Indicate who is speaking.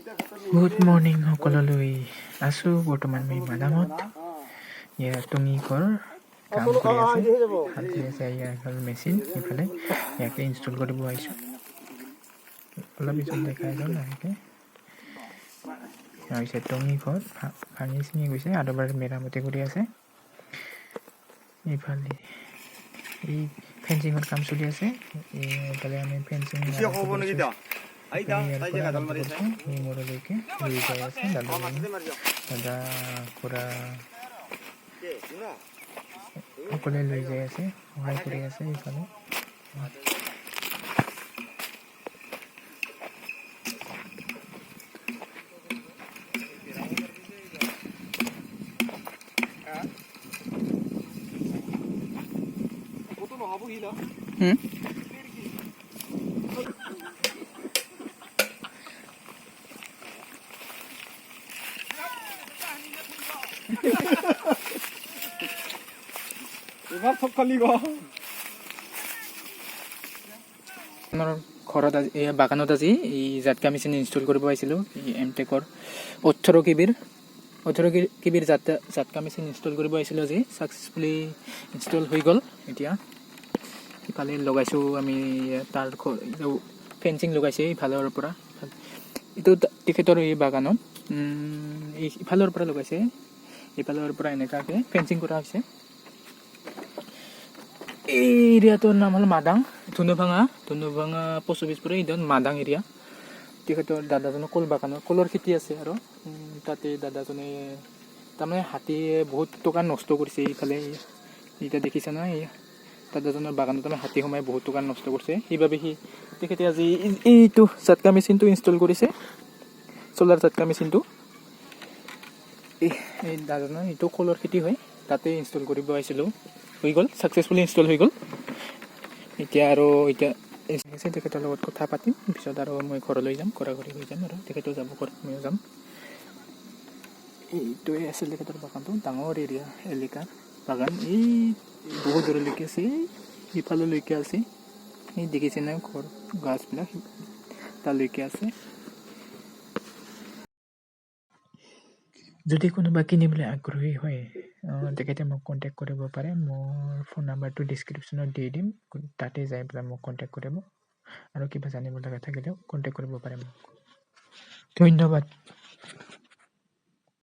Speaker 1: Good morning সকলোলৈ। আছোঁ বৰ্তমান মই মাদামত। ইয়াৰ টঙিকৰ কাম কৰি আছে, হাত ধুই আছে। ইয়াৰ হ'ল মেচিন, ইফালে ইয়াকে ইনষ্টল কৰিব আহিছোঁ। অলপ পিছত দেখাই যাওঁ লাহেকৈ। হৈছে টঙিঘৰ ভাঙি চিঙি গৈছে, আৰু এবাৰ মেৰামতি কৰি আছে। ইফালে এই ফেঞ্চিঙৰ কাম চলি আছে। এইফালে আমি ফেঞ্চিং মূৰলৈকে লৈ যাই আছে দাদা খুৰা সকলোৱে লৈ যাই আছে, সহায় কৰি আছে। ইফালে ঘৰত আজি বাগানত আজি এই জাটকা মেচিন ইনষ্টল কৰিব আহিছিলোঁ। এমটেকৰ 18 কেবিৰ জাটকা মেচিন ইনষ্টল কৰিব আহিছিলোঁ। আজি ছাকচেছফুলি ইনষ্টল হৈ গ'ল। এতিয়া ইফালে লগাইছোঁ আমি তাৰ ফেঞ্চিং লগাইছে ইফালৰ পৰা। এইটো তেখেতৰ এই বাগানত ইফালৰ পৰা লগাইছে, ইফালৰ পৰা এনেকুৱাকৈ ফেঞ্চিং কৰা হৈছে। এই এৰিয়াটোৰ নাম হ'ল মাদাং, ধুনুভাঙা পচুবিছপুৰ। এইটো মাদাং এৰিয়া। তেখেতৰ দাদাজনৰ কল বাগানৰ কলৰ খেতি আছে, আৰু তাতে দাদাজনে তাৰমানে হাতীয়ে বহুত টকা নষ্ট কৰিছে। এইফালে এতিয়া দেখিছে নহয়, এই দাদাজনৰ বাগানত তাৰমানে হাতী সোমাই বহুত টকা নষ্ট কৰিছে। সেইবাবে তেখেতে আজি এইটো জাটকা মেচিনটো ইনষ্টল কৰিছে, চ'লাৰ জাটকা মেচিনটো। এই দাদাজনৰ এইটো কলৰ খেতি হয়, তাতে ইনষ্টল কৰিব আহিছিলোঁ। হৈ গ'ল, ছাকচেছফুলি ইনষ্টল হৈ গ'ল। এতিয়া তেখেতৰ লগত কথা পাতিম, পিছত আৰু মই ঘৰলৈ যাম, ঘৰা-ঘৰি হৈ যাম, আৰু তেখেতেও যাব, ঘৰত ময়ো যাম। এইটোৱে আছিল তেখেতৰ বাগানটো, ডাঙৰ এলেকাৰ বাগান। এই বহুত দূৰলৈকে আছে, ইফাললৈকে আছে। এই দেখিছে নাই ঘৰ গাছবিলাক, তালৈকে আছে। যদি কোনোবা কিনিবলৈ আগ্ৰহী হয়, তেখেতে মোক কণ্টেক্ট কৰিব পাৰে। মোৰ ফোন নাম্বাৰটো ডিছক্ৰিপশ্যনত দি দিম, তাতে যাই পেলাই মোক কণ্টেক্ট কৰিব। আৰু কিবা জানিব লগা থাকিলেও কণ্টেক্ট কৰিব পাৰে মোক। ধন্যবাদ।